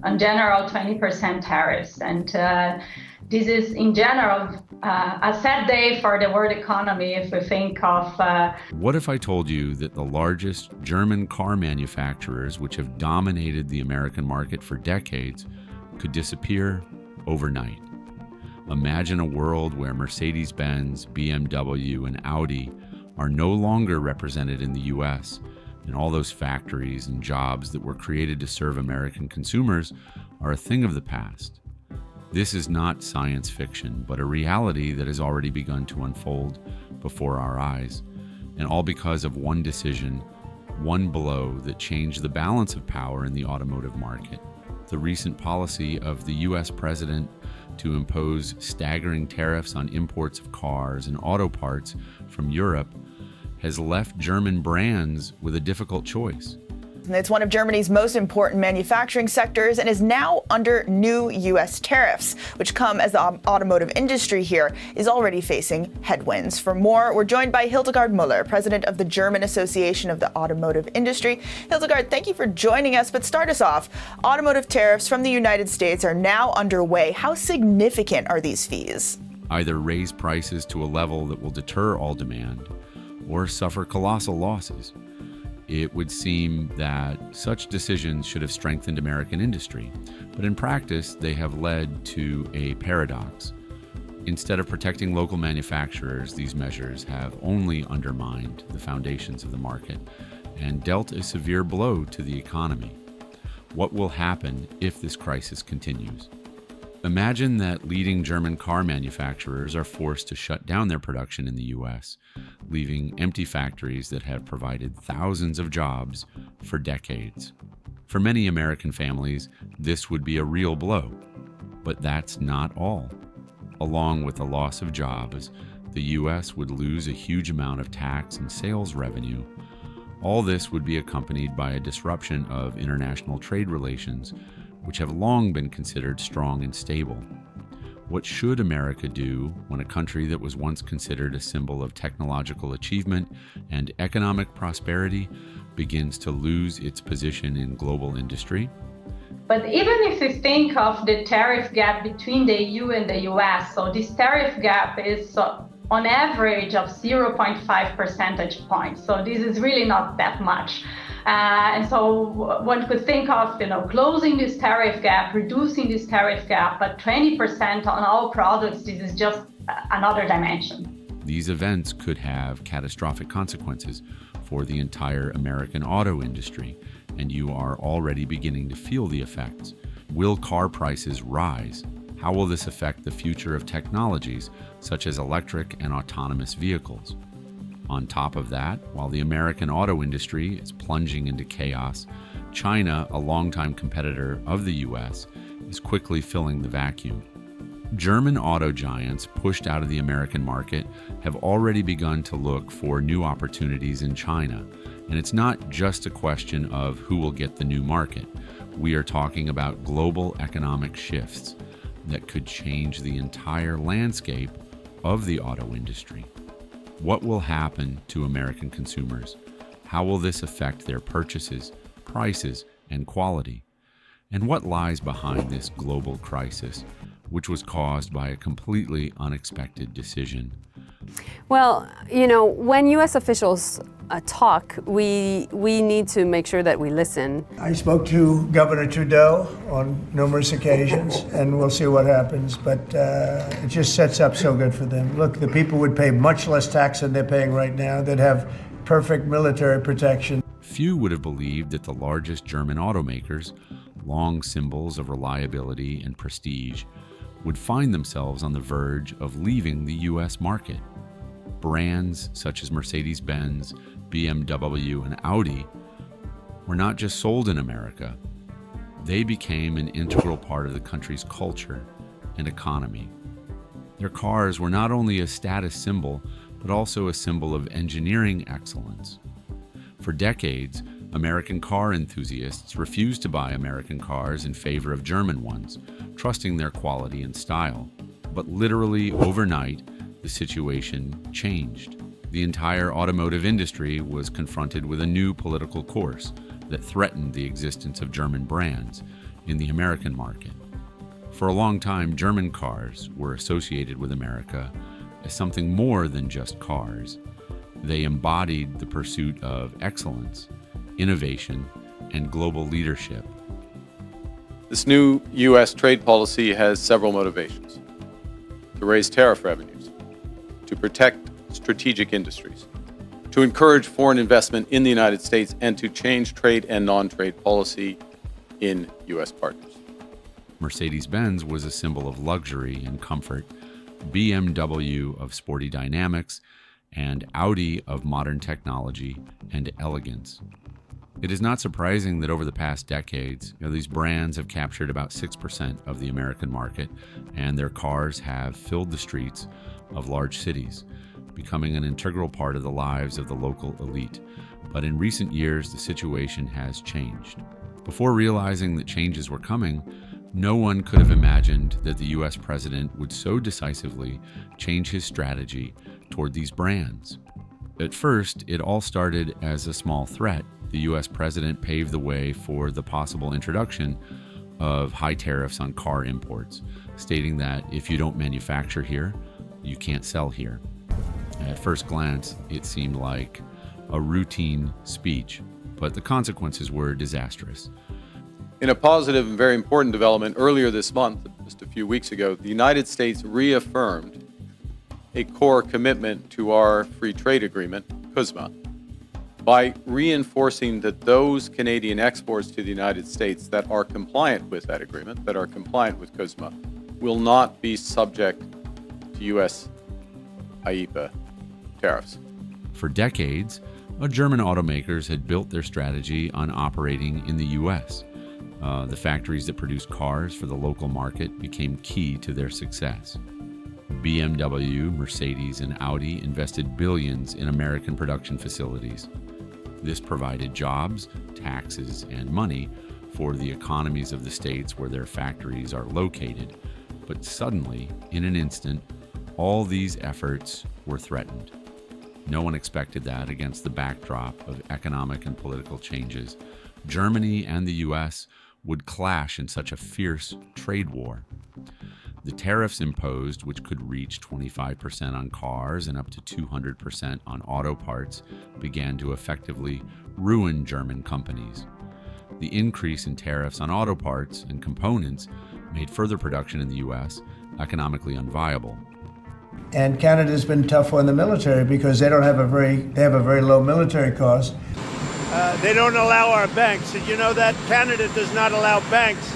in general 20% tariffs. And this is, in general, a sad day for the world economy if we think of... What if I told you that the largest German car manufacturers, which have dominated the American market for decades, could disappear overnight? Imagine a world where Mercedes-Benz, BMW, and Audi are no longer represented in the US, and all those factories and jobs that were created to serve American consumers are a thing of the past. This is not science fiction, but a reality that has already begun to unfold before our eyes, and all because of one decision, one blow that changed the balance of power in the automotive market. The recent policy of the US president to impose staggering tariffs on imports of cars and auto parts from Europe has left German brands with a difficult choice. It's one of Germany's most important manufacturing sectors and is now under new U.S. tariffs, which come as the automotive industry here is already facing headwinds. For more, we're joined by Hildegard Müller, president of the German Association of the Automotive Industry. Hildegard, thank you for joining us, but start us off. Automotive tariffs from the United States are now underway. How significant are these fees? Either raise prices to a level that will deter all demand or suffer colossal losses. It would seem that such decisions should have strengthened American industry, but in practice, they have led to a paradox. Instead of protecting local manufacturers, these measures have only undermined the foundations of the market and dealt a severe blow to the economy. What will happen if this crisis continues? Imagine that leading German car manufacturers are forced to shut down their production in the U.S., leaving empty factories that have provided thousands of jobs for decades. For many American families, this would be a real blow. But that's not all. Along with the loss of jobs, the U.S. would lose a huge amount of tax and sales revenue. All this would be accompanied by a disruption of international trade relations, which have long been considered strong and stable. What should America do when a country that was once considered a symbol of technological achievement and economic prosperity begins to lose its position in global industry? But even if you think of the tariff gap between the EU and the US, so this tariff gap is on average of 0.5 percentage points. So this is really not that much. And so one could think of, closing this tariff gap, reducing this tariff gap, but 20% on all products, this is just another dimension. These events could have catastrophic consequences for the entire American auto industry, and you are already beginning to feel the effects. Will car prices rise? How will this affect the future of technologies such as electric and autonomous vehicles? On top of that, while the American auto industry is plunging into chaos, China, a longtime competitor of the U.S., is quickly filling the vacuum. German auto giants pushed out of the American market have already begun to look for new opportunities in China. And it's not just a question of who will get the new market. We are talking about global economic shifts that could change the entire landscape of the auto industry. What will happen to American consumers? How will this affect their purchases, prices, and quality? And what lies behind this global crisis, which was caused by a completely unexpected decision? Well, when U.S. officials talk, we need to make sure that we listen. I spoke to Governor Trudeau on numerous occasions, and we'll see what happens. But it just sets up so good for them. Look, the people would pay much less tax than they're paying right now. They'd have perfect military protection. Few would have believed that the largest German automakers, long symbols of reliability and prestige, would find themselves on the verge of leaving the U.S. market. Brands such as Mercedes-Benz, BMW, and Audi were not just sold in America. They became an integral part of the country's culture and economy. Their cars were not only a status symbol, but also a symbol of engineering excellence. For decades, American car enthusiasts refused to buy American cars in favor of German ones, trusting their quality and style. But literally overnight, the situation changed. The entire automotive industry was confronted with a new political course that threatened the existence of German brands, in the American market. For a long time, German cars were associated with America as something more than just cars. They embodied the pursuit of excellence, innovation, and global leadership. This new U.S. trade policy has several motivations: to raise tariff revenues, to protect strategic industries, to encourage foreign investment in the United States, and to change trade and non-trade policy in U.S. partners. Mercedes-Benz was a symbol of luxury and comfort, BMW of sporty dynamics, and Audi of modern technology and elegance. It is not surprising that over the past decades, these brands have captured about 6% of the American market, and their cars have filled the streets of large cities, becoming an integral part of the lives of the local elite. But in recent years, the situation has changed. Before realizing that changes were coming, no one could have imagined that the U.S. president would so decisively change his strategy toward these brands. At first, it all started as a small threat. The U.S. president paved the way for the possible introduction of high tariffs on car imports, stating that if you don't manufacture here, you can't sell here. At first glance, it seemed like a routine speech, but the consequences were disastrous. In a positive and very important development earlier this month, just a few weeks ago, the United States reaffirmed a core commitment to our free trade agreement, CUSMA, by reinforcing that those Canadian exports to the United States that are compliant with that agreement, that are compliant with CUSMA, will not be subject to U.S. IEEPA tariffs. For decades, German automakers had built their strategy on operating in the U.S. The factories that produced cars for the local market became key to their success. BMW, Mercedes, and Audi invested billions in American production facilities. This provided jobs, taxes, and money for the economies of the states where their factories are located. But suddenly, in an instant, all these efforts were threatened. No one expected that against the backdrop of economic and political changes. Germany and the U.S. would clash in such a fierce trade war. The tariffs imposed, which could reach 25% on cars and up to 200% on auto parts, began to effectively ruin German companies. The increase in tariffs on auto parts and components made further production in the U.S. economically unviable. And Canada's been tough on the military because they have a very low military cost. They don't allow our banks. Did you know that? Canada does not allow banks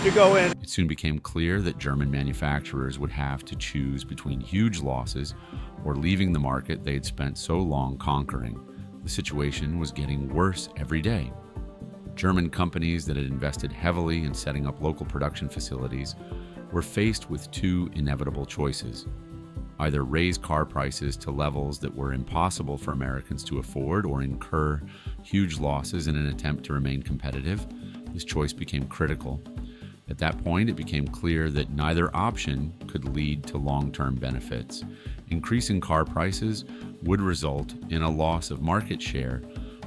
to go in. It soon became clear that German manufacturers would have to choose between huge losses or leaving the market they had spent so long conquering. The situation was getting worse every day. German companies that had invested heavily in setting up local production facilities were faced with two inevitable choices: either raise car prices to levels that were impossible for Americans to afford or incur huge losses in an attempt to remain competitive. This choice became critical. At that point, it became clear that neither option could lead to long-term benefits. Increasing car prices would result in a loss of market share,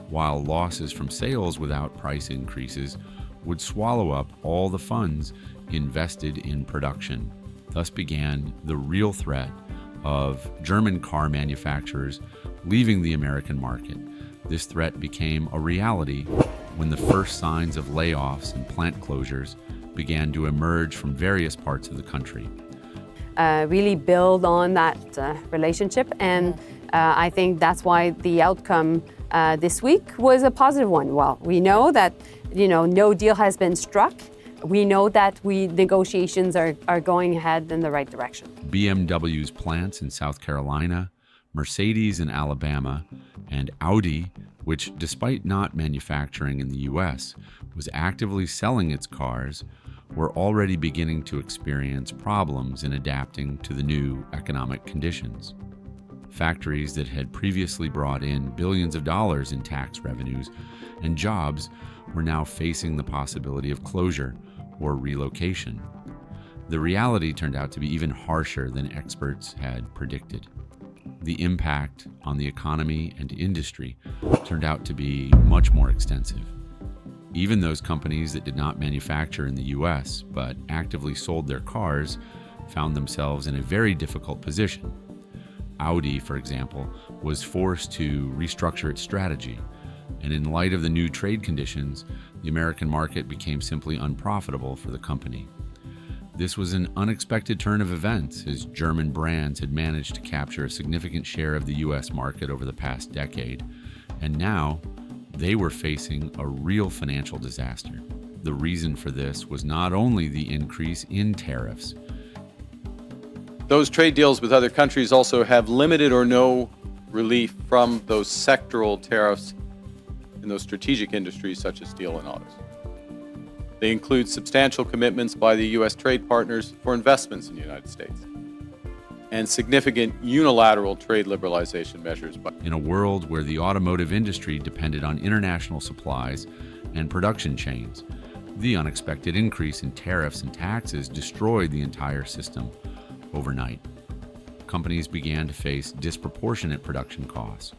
while losses from sales without price increases would swallow up all the funds invested in production. Thus began the real threat of German car manufacturers leaving the American market. This threat became a reality when the first signs of layoffs and plant closures began to emerge from various parts of the country. Really build on that relationship, and I think that's why the outcome this week was a positive one. Well, we know that no deal has been struck. We know that negotiations are going ahead in the right direction. BMW's plants in South Carolina, Mercedes in Alabama, and Audi, which despite not manufacturing in the U.S., was actively selling its cars, were already beginning to experience problems in adapting to the new economic conditions. Factories that had previously brought in billions of dollars in tax revenues and jobs were now facing the possibility of closure or relocation. The reality turned out to be even harsher than experts had predicted. The impact on the economy and industry turned out to be much more extensive. Even those companies that did not manufacture in the US but actively sold their cars found themselves in a very difficult position. Audi, for example, was forced to restructure its strategy, and in light of the new trade conditions, the American market became simply unprofitable for the company. This was an unexpected turn of events, as German brands had managed to capture a significant share of the US market over the past decade, and now they were facing a real financial disaster. The reason for this was not only the increase in tariffs. Those trade deals with other countries also have limited or no relief from those sectoral tariffs in those strategic industries such as steel and autos. They include substantial commitments by the U.S. trade partners for investments in the United States and significant unilateral trade liberalization measures. In a world where the automotive industry depended on international supplies and production chains, the unexpected increase in tariffs and taxes destroyed the entire system overnight. Companies began to face disproportionate production costs.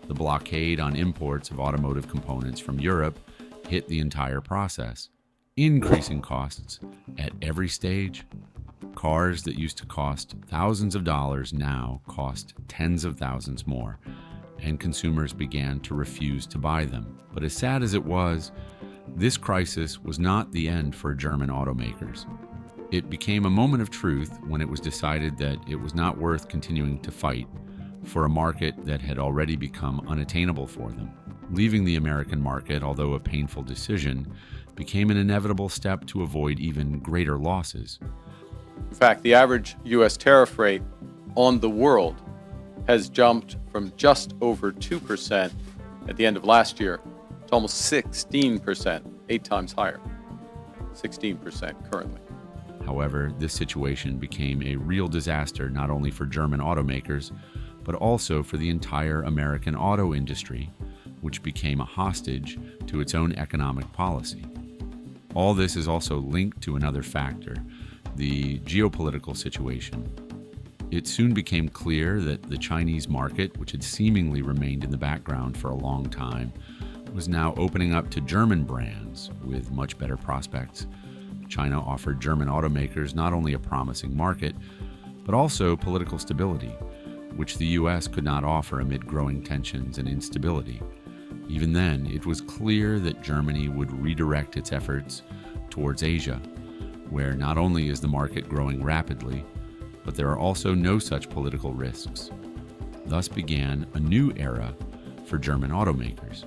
The blockade on imports of automotive components from Europe hit the entire process, increasing costs at every stage. Cars that used to cost thousands of dollars now cost tens of thousands more, and consumers began to refuse to buy them. But as sad as it was, this crisis was not the end for German automakers. It became a moment of truth when it was decided that it was not worth continuing to fight for a market that had already become unattainable for them. Leaving the American market, although a painful decision, became an inevitable step to avoid even greater losses. In fact, the average U.S. tariff rate on the world has jumped from just over 2% at the end of last year to almost 16%, 8 times higher, 16% currently. However, this situation became a real disaster not only for German automakers, but also for the entire American auto industry, which became a hostage to its own economic policy. All this is also linked to another factor, the geopolitical situation. It soon became clear that the Chinese market, which had seemingly remained in the background for a long time, was now opening up to German brands with much better prospects. China offered German automakers not only a promising market, but also political stability, which the U.S. could not offer amid growing tensions and instability. Even then, it was clear that Germany would redirect its efforts towards Asia, where not only is the market growing rapidly, but there are also no such political risks. Thus began a new era for German automakers.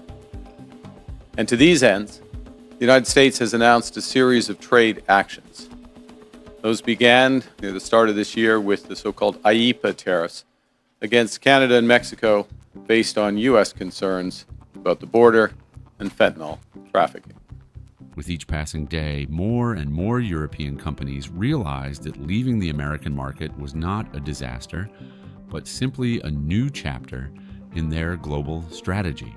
And to these ends, the United States has announced a series of trade actions. Those began near the start of this year with the so-called IEEPA tariffs against Canada and Mexico based on U.S. concerns about the border and fentanyl trafficking. With each passing day, more and more European companies realized that leaving the American market was not a disaster, but simply a new chapter in their global strategy.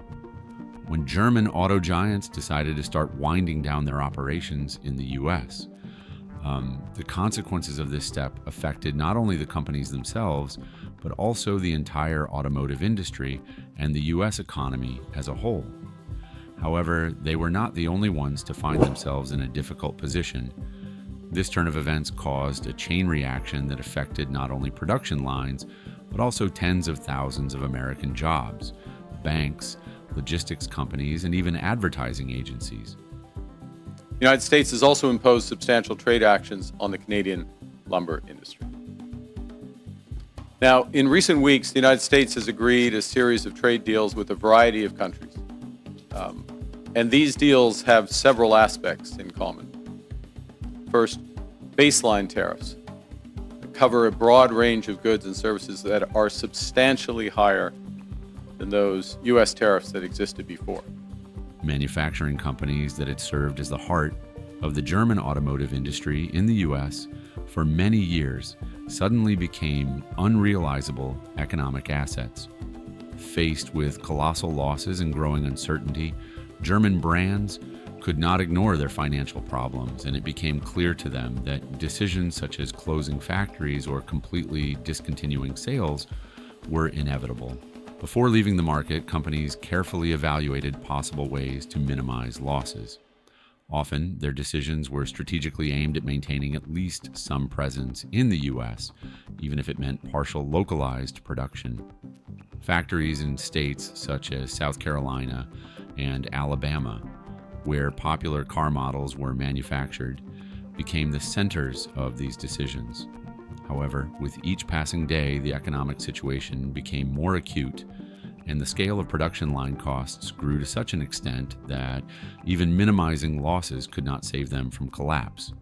When German auto giants decided to start winding down their operations in the U.S., the consequences of this step affected not only the companies themselves, but also the entire automotive industry and the U.S. economy as a whole. However, they were not the only ones to find themselves in a difficult position. This turn of events caused a chain reaction that affected not only production lines, but also tens of thousands of American jobs, banks, logistics companies, and even advertising agencies. The United States has also imposed substantial trade actions on the Canadian lumber industry. Now, in recent weeks, the United States has agreed a series of trade deals with a variety of countries. And these deals have several aspects in common. First, baseline tariffs that cover a broad range of goods and services that are substantially higher than those U.S. tariffs that existed before. Manufacturing companies that had served as the heart of the German automotive industry in the U.S. for many years suddenly became unrealizable economic assets. Faced with colossal losses and growing uncertainty, German brands could not ignore their financial problems, and it became clear to them that decisions such as closing factories or completely discontinuing sales were inevitable. Before leaving the market, companies carefully evaluated possible ways to minimize losses. Often, their decisions were strategically aimed at maintaining at least some presence in the U.S., even if it meant partial localized production. Factories in states such as South Carolina and Alabama, where popular car models were manufactured, became the centers of these decisions. However, with each passing day, the economic situation became more acute, and the scale of production line costs grew to such an extent that even minimizing losses could not save them from collapse.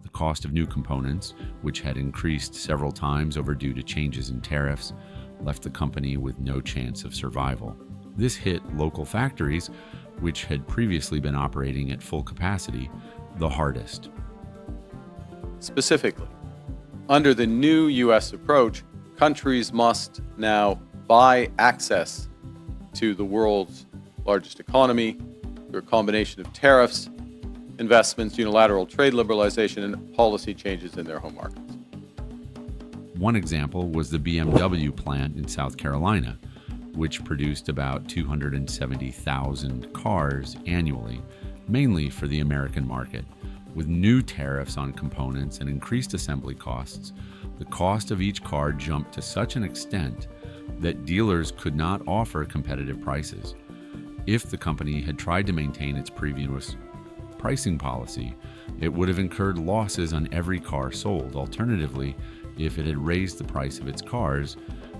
The cost of new components, which had increased several times over due to changes in tariffs, left the company with no chance of survival. This hit local factories, which had previously been operating at full capacity, the hardest. Specifically, under the new U.S. approach, countries must now buy access to the world's largest economy through a combination of tariffs, investments, unilateral trade liberalization, and policy changes in their home markets. One example was the BMW plant in South Carolina, which produced about 270,000 cars annually, mainly for the American market. With new tariffs on components and increased assembly costs, the cost of each car jumped to such an extent that dealers could not offer competitive prices. If the company had tried to maintain its previous pricing policy, it would have incurred losses on every car sold. Alternatively, if it had raised the price of its cars,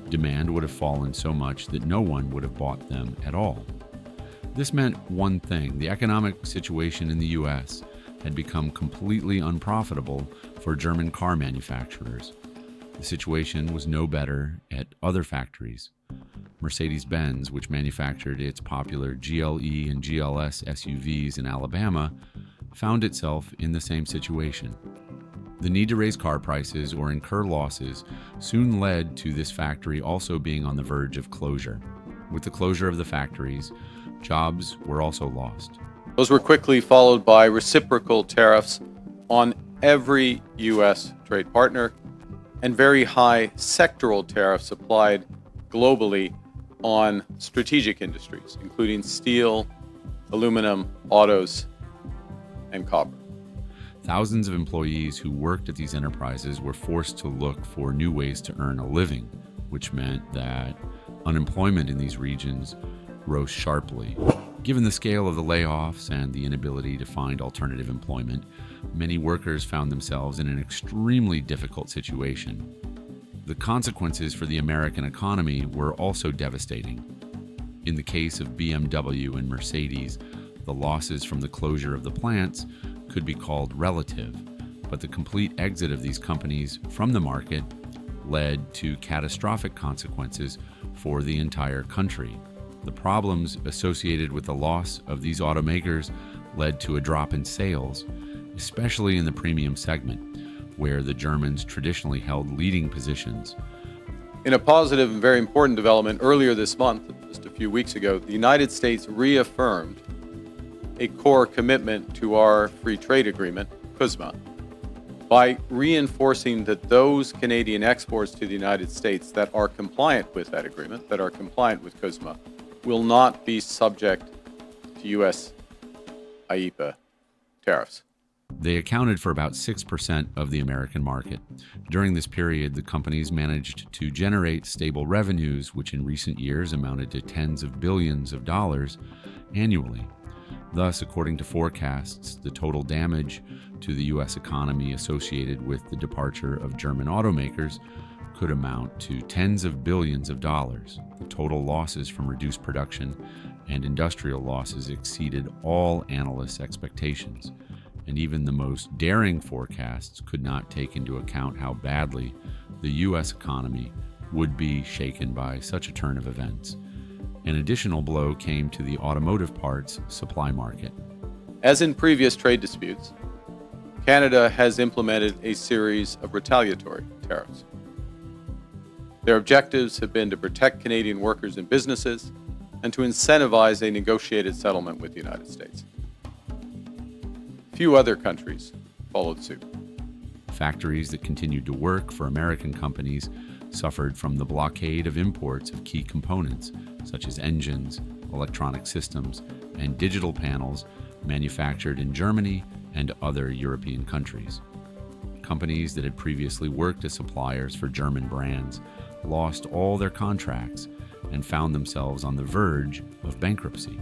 demand would have fallen so much that no one would have bought them at all. This meant one thing: the economic situation in the U.S. had become completely unprofitable for German car manufacturers. The situation was no better at other factories. Mercedes-Benz, which manufactured its popular GLE and GLS SUVs in Alabama, found itself in the same situation. The need to raise car prices or incur losses soon led to this factory also being on the verge of closure. With the closure of the factories, jobs were also lost. Those were quickly followed by reciprocal tariffs on every U.S. trade partner and very high sectoral tariffs applied globally on strategic industries, including steel, aluminum, autos, and copper. Thousands of employees who worked at these enterprises were forced to look for new ways to earn a living, which meant that unemployment in these regions rose sharply. Given the scale of the layoffs and the inability to find alternative employment, many workers found themselves in an extremely difficult situation. The consequences for the American economy were also devastating. In the case of BMW and Mercedes, the losses from the closure of the plants could be called relative, but the complete exit of these companies from the market led to catastrophic consequences for the entire country. The problems associated with the loss of these automakers led to a drop in sales, especially in the premium segment, where the Germans traditionally held leading positions. In a positive and very important development earlier this month, just a few weeks ago, the United States reaffirmed a core commitment to our free trade agreement, CUSMA, by reinforcing that those Canadian exports to the United States that are compliant with that agreement, that are compliant with CUSMA, will not be subject to U.S. IEEPA tariffs. They accounted for about 6% of the American market. During this period, the companies managed to generate stable revenues, which in recent years amounted to tens of billions of dollars annually. Thus, according to forecasts, the total damage to the U.S. economy associated with the departure of German automakers could amount to tens of billions of dollars. The total losses from reduced production and industrial losses exceeded all analysts' expectations, and even the most daring forecasts could not take into account how badly the U.S. economy would be shaken by such a turn of events. An additional blow came to the automotive parts supply market. As in previous trade disputes, Canada has implemented a series of retaliatory tariffs. Their objectives have been to protect Canadian workers and businesses and to incentivize a negotiated settlement with the United States. Few other countries followed suit. Factories that continued to work for American companies suffered from the blockade of imports of key components such as engines, electronic systems, and digital panels manufactured in Germany and other European countries. Companies that had previously worked as suppliers for German brands lost all their contracts and found themselves on the verge of bankruptcy.